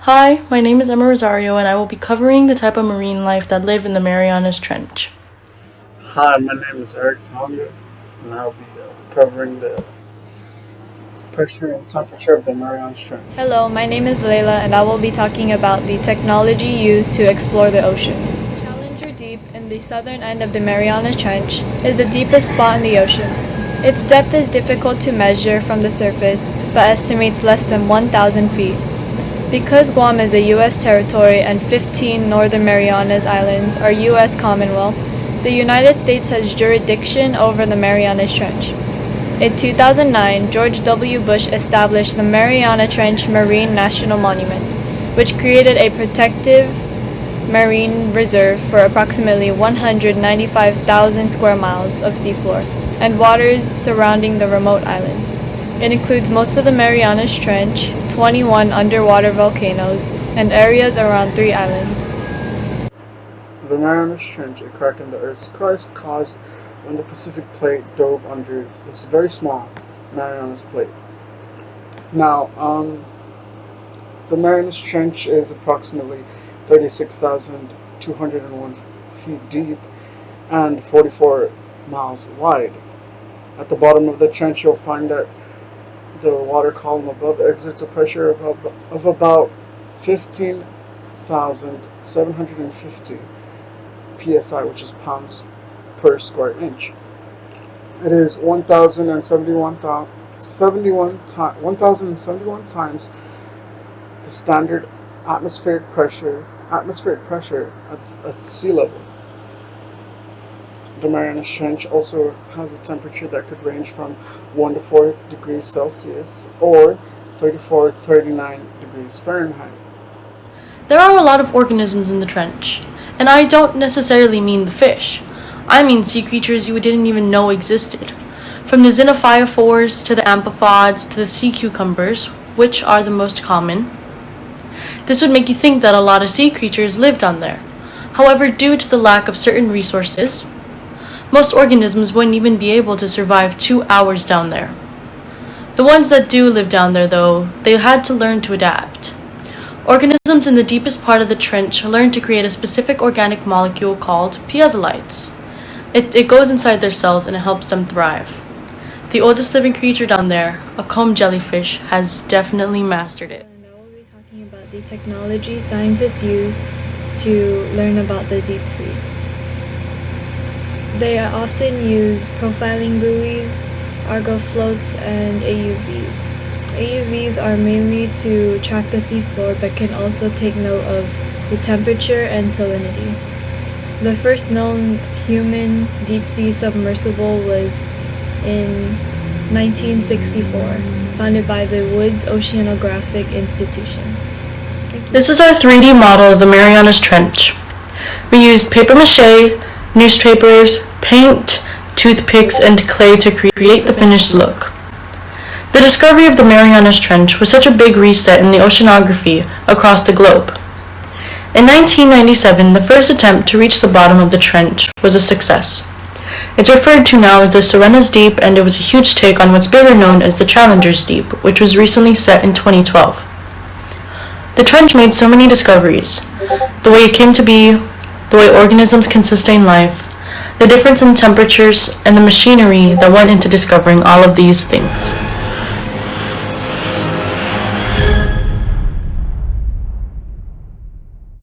Hi, my name is Emma Rosario and I will be covering the type of marine life that live in the Marianas Trench. Hi, my name is Eric Tonga, and I'll be covering the pressure and temperature of the Marianas Trench. Hello, my name is Layla and I will be talking about the technology used to explore the ocean. Challenger Deep in the southern end of the Marianas Trench is the deepest spot in the ocean. Its depth is difficult to measure from the surface, but estimates less than 1,000 feet. Because Guam is a U.S. territory and 15 Northern Marianas Islands are U.S. Commonwealth, the United States has jurisdiction over the Marianas Trench. In 2009, George W. Bush established the Mariana Trench Marine National Monument, which created a protective marine reserve for approximately 195,000 square miles of seafloor and waters surrounding the remote islands. It includes most of the Marianas Trench, 21 underwater volcanoes, and areas around 3 islands. The Marianas Trench, a crack in the Earth's crust, caused when the Pacific Plate dove under this very small Marianas Plate. Now, the Marianas Trench is approximately 36,201 feet deep and 44 miles wide. At the bottom of the trench, you'll find that the water column above exerts a pressure of about 15,750 psi, which is pounds per square inch. It is 1,071 times the standard atmospheric pressure at sea level. The Marianas Trench also has a temperature that could range from 1 to 4 degrees Celsius or 34 to 39 degrees Fahrenheit. There are a lot of organisms in the trench, and I don't necessarily mean the fish. I mean sea creatures you didn't even know existed. From the xenophyophores to the amphipods to the sea cucumbers, which are the most common. This would make you think that a lot of sea creatures live down there. However, due to the lack of certain resources, most organisms wouldn't even be able to survive 2 hours down there. The ones that do live down there, though, they had to learn to adapt. Organisms in the deepest part of the trench learn to create a specific organic molecule called piezolytes. It goes inside their cells and it helps them thrive. The oldest living creature down there, a comb jellyfish, has definitely mastered it. And I will be talking about the technology scientists use to learn about the deep sea. They often use profiling buoys, Argo floats, and AUVs. AUVs are mainly to track the seafloor but can also take note of the temperature and salinity. The first known human deep-sea submersible was in 1964, founded by the Woods Oceanographic Institution. This is our 3D model of the Marianas Trench. We used paper mache, newspapers, paint, toothpicks, and clay to create the finished look. The discovery of the Marianas Trench was such a big reset in the oceanography across the globe. In 1997, the first attempt to reach the bottom of the trench was a success. It's referred to now as the Serenas Deep, and it was a huge take on what's better known as the Challenger's Deep, which was recently set in 2012. The trench made so many discoveries: the way it came to be, the way organisms can sustain life, the difference in temperatures, and the machinery that went into discovering all of these things.